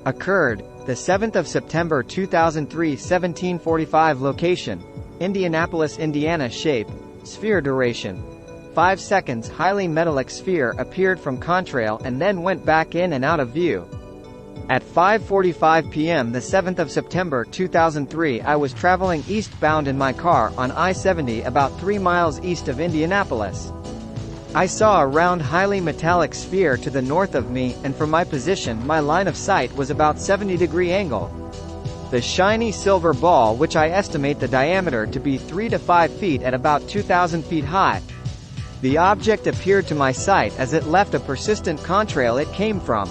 Occurred, the 7th of September 2003, 1745. Location: Indianapolis, Indiana. Shape: sphere. Duration: 5 seconds. Highly metallic sphere appeared from contrail and then went back in and out of view. At 5:45 p.m. the 7th of September 2003, I was traveling eastbound in my car on I-70 about 3 miles east of Indianapolis. I saw a round, highly metallic sphere to the north of me, and from my position, my line of sight was about 70-degree angle. The shiny silver ball, which I estimate the diameter to be 3 to 5 feet at about 2,000 feet high. The object appeared to my sight as it left a persistent contrail it came from.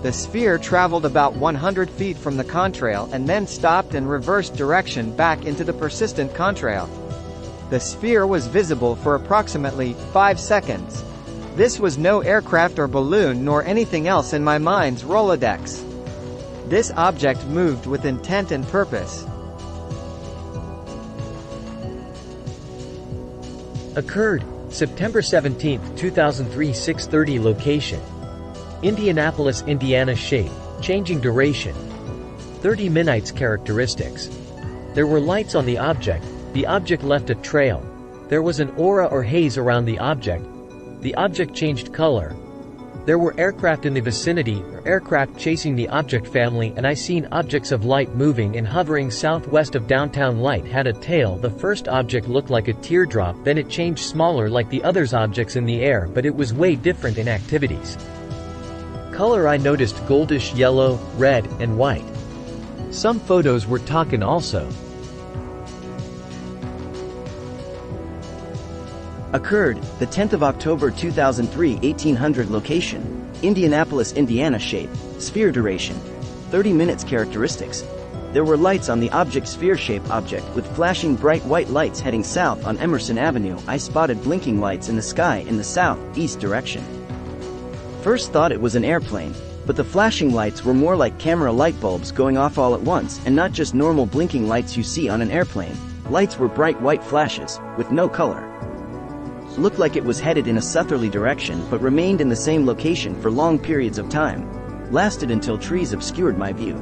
The sphere traveled about 100 feet from the contrail and then stopped and reversed direction back into the persistent contrail. The sphere was visible for approximately 5 seconds. This was no aircraft or balloon nor anything else in my mind's Rolodex. This object moved with intent and purpose. Occurred, September 17, 2003, 6:30. Location: Indianapolis, Indiana. Shape: changing. Duration: 30 minutes. Characteristics: there were lights on the object. The object left a trail. There was an aura or haze around the object. The object changed color. There were aircraft in the vicinity, or aircraft chasing the object family, and I seen objects of light moving and hovering southwest of downtown. Light had a tail. The first object looked like a teardrop, then it changed smaller like the others objects in the air, but it was way different in activities. Color: I noticed goldish yellow, red, and white. Some photos were taken also. Occurred, the 10th of October 2003, 1800. Location: Indianapolis, Indiana. Shape: sphere. Duration: 30 minutes. Characteristics: there were lights on the object. Sphere-shaped object with flashing bright white lights heading south on Emerson Avenue. I spotted blinking lights in the sky in the south-east direction. First thought it was an airplane, but the flashing lights were more like camera light bulbs going off all at once, and not just normal blinking lights you see on an airplane. Lights were bright white flashes, with no color. Looked like it was headed in a southerly direction but remained in the same location for long periods of time. Lasted until trees obscured my view.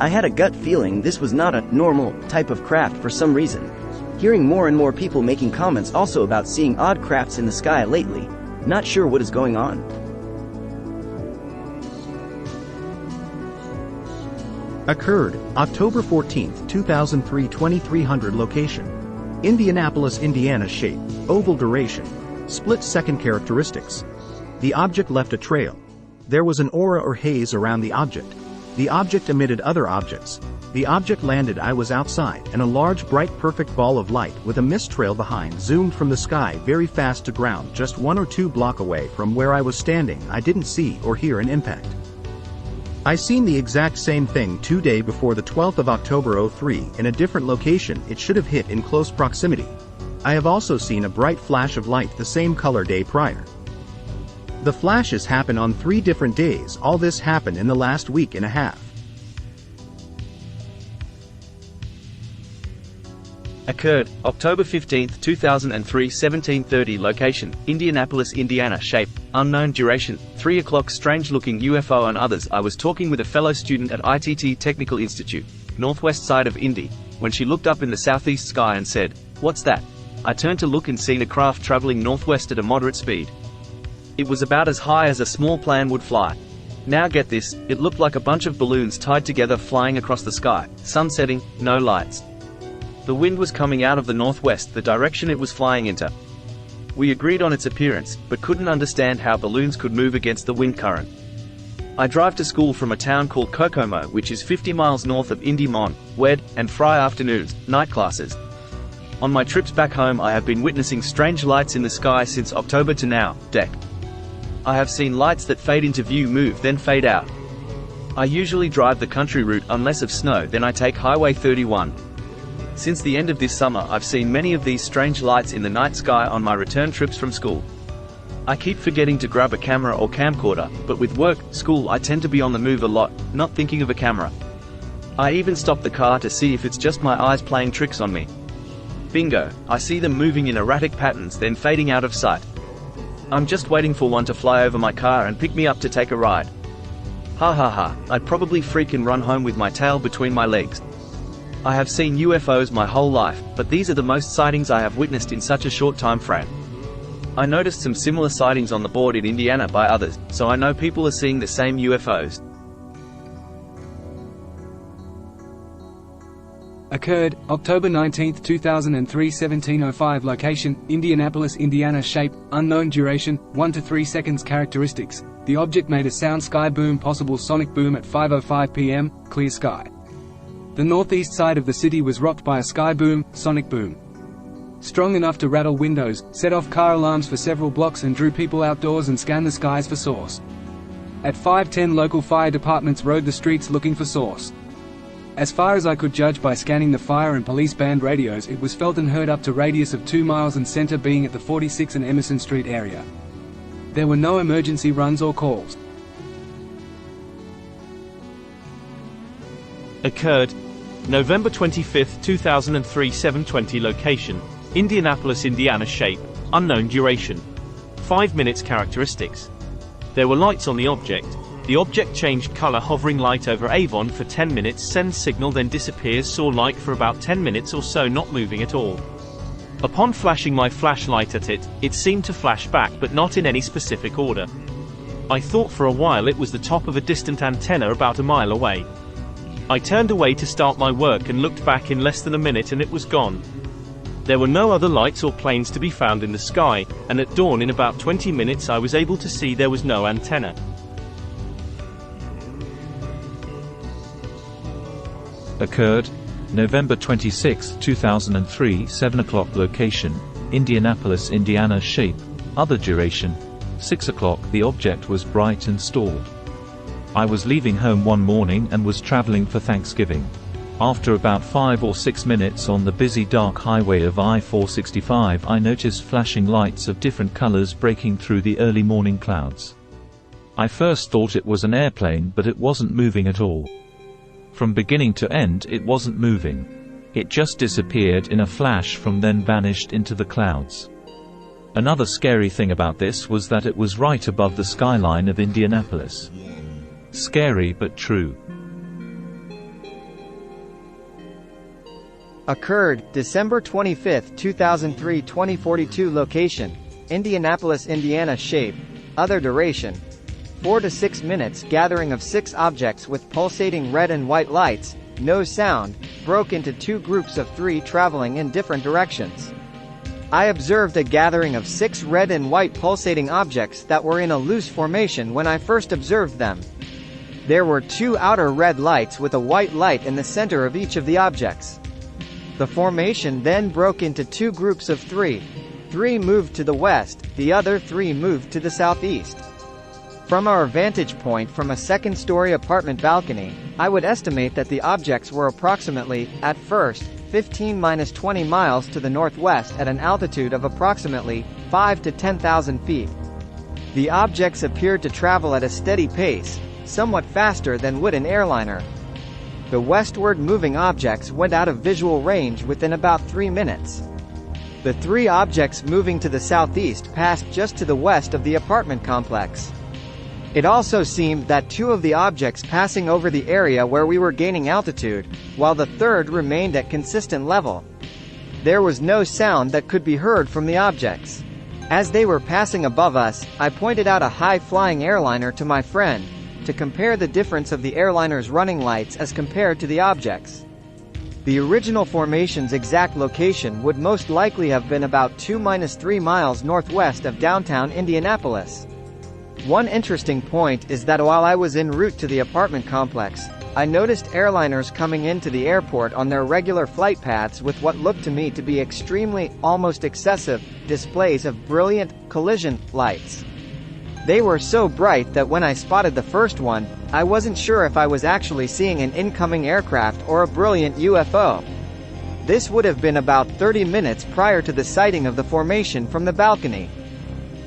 I had a gut feeling this was not a normal type of craft for some reason. Hearing more and more people making comments also about seeing odd crafts in the sky lately. Not sure what is going on. Occurred, October 14, 2003, 2300. Location: Indianapolis, Indiana. Shape: oval. Duration: split-second. Characteristics: the object left a trail. There was an aura or haze around the object. The object emitted other objects. The object landed. I was outside, and a large bright perfect ball of light with a mist trail behind zoomed from the sky very fast to ground just 1 or 2 blocks away from where I was standing. I didn't see or hear an impact. I seen the exact same thing 2 days before the 12th of October 03 in a different location. It should have hit in close proximity. I have also seen a bright flash of light the same color day prior. The flashes happen on 3 different days. All this happened in the last week and a half. Occurred, October 15, 2003, 17:30. Location: Indianapolis, Indiana. Shape: unknown. Duration: 3 o'clock. Strange-looking UFO and others. I was talking with a fellow student at ITT Technical Institute, northwest side of Indy, when she looked up in the southeast sky and said, "What's that?" I turned to look and seen a craft traveling northwest at a moderate speed. It was about as high as a small plane would fly. Now get this, it looked like a bunch of balloons tied together flying across the sky. Sun setting, no lights. The wind was coming out of the northwest, the direction it was flying into. We agreed on its appearance, but couldn't understand how balloons could move against the wind current. I drive to school from a town called Kokomo, which is 50 miles north of Indy. Wed and Fry afternoons, night classes. On my trips back home I have been witnessing strange lights in the sky since October to now. I have seen lights that fade into view, move, then fade out. I usually drive the country route unless of snow, then I take Highway 31. Since the end of this summer I've seen many of these strange lights in the night sky on my return trips from school. I keep forgetting to grab a camera or camcorder, but with work, school I tend to be on the move a lot, not thinking of a camera. I even stop the car to see if it's just my eyes playing tricks on me. Bingo, I see them moving in erratic patterns then fading out of sight. I'm just waiting for one to fly over my car and pick me up to take a ride. Ha ha ha, I'd probably freak and run home with my tail between my legs. I have seen UFOs my whole life, but these are the most sightings I have witnessed in such a short time frame. I noticed some similar sightings on the board in Indiana by others, so I know people are seeing the same UFOs. Occurred, October 19, 2003 17:05 Location, Indianapolis, Indiana Shape, unknown duration, 1 to 3 seconds Characteristics, the object made a sound sky boom possible sonic boom at 5:05 p.m., clear sky. The northeast side of the city was rocked by a sky boom, sonic boom. Strong enough to rattle windows, set off car alarms for several blocks and drew people outdoors and scanned the skies for source. At 5:10 local fire departments rode the streets looking for source. As far as I could judge by scanning the fire and police band radios, it was felt and heard up to radius of 2 miles and center being at the 46 and Emerson Street area. There were no emergency runs or calls. Occurred, November 25, 2003 7:20 Location, Indianapolis, Indiana Shape, unknown duration. 5 minutes Characteristics. There were lights on the object. The object changed color hovering light over Avon for 10 minutes, sends signal then disappears, saw light for about 10 minutes or so not moving at all. Upon flashing my flashlight at it, it seemed to flash back but not in any specific order. I thought for a while it was the top of a distant antenna about a mile away. I turned away to start my work and looked back in less than a minute and it was gone. There were no other lights or planes to be found in the sky, and at dawn in about 20 minutes I was able to see there was no antenna. Occurred, November 26, 2003 7 o'clock Location, Indianapolis, Indiana Shape, other duration, 6 o'clock The object was bright and stalled. I was leaving home one morning and was traveling for Thanksgiving. After about 5 or 6 minutes on the busy dark highway of I-465 I noticed flashing lights of different colors breaking through the early morning clouds. I first thought it was an airplane but it wasn't moving at all. From beginning to end it wasn't moving. It just disappeared in a flash from then vanished into the clouds. Another scary thing about this was that it was right above the skyline of Indianapolis. Scary but true. Occurred, December 25, 2003 2042 Location, Indianapolis, Indiana Shape, other duration, 4 to 6 minutes Gathering of 6 objects with pulsating red and white lights, no sound, broke into 2 groups of 3 traveling in different directions. I observed a gathering of 6 red and white pulsating objects that were in a loose formation when I first observed them. There were 2 outer red lights with a white light in the center of each of the objects. The formation then broke into 2 groups of 3. 3 moved to the west, the other 3 moved to the southeast. From our vantage point from a second-story apartment balcony, I would estimate that the objects were approximately, at first, 15–20 miles to the northwest at an altitude of approximately 5 to 10,000 feet. The objects appeared to travel at a steady pace, somewhat faster than would an airliner. The westward moving objects went out of visual range within about 3 minutes. The 3 objects moving to the southeast passed just to the west of the apartment complex. It also seemed that 2 of the objects passing over the area where we were gaining altitude, while the third remained at consistent level. There was no sound that could be heard from the objects. As they were passing above us, I pointed out a high-flying airliner to my friend, to compare the difference of the airliner's running lights as compared to the objects. The original formation's exact location would most likely have been about 2–3 miles northwest of downtown Indianapolis. One interesting point is that while I was en route to the apartment complex, I noticed airliners coming into the airport on their regular flight paths with what looked to me to be extremely, almost excessive, displays of brilliant, collision lights. They were so bright that when I spotted the first one, I wasn't sure if I was actually seeing an incoming aircraft or a brilliant UFO. This would have been about 30 minutes prior to the sighting of the formation from the balcony.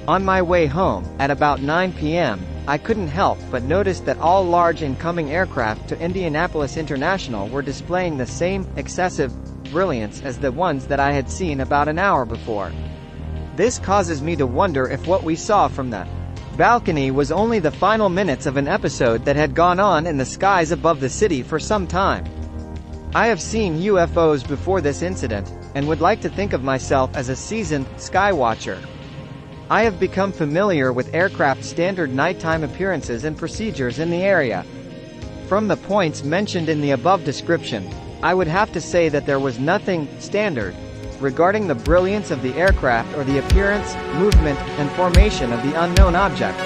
On my way home, at about 9 p.m., I couldn't help but notice that all large incoming aircraft to Indianapolis International were displaying the same excessive brilliance as the ones that I had seen about an hour before. This causes me to wonder if what we saw from the balcony was only the final minutes of an episode that had gone on in the skies above the city for some time. I have seen UFOs before this incident, and would like to think of myself as a seasoned sky watcher. I have become familiar with aircraft standard nighttime appearances and procedures in the area. From the points mentioned in the above description, I would have to say that there was nothing standard regarding the brilliance of the aircraft or the appearance, movement, and formation of the unknown object.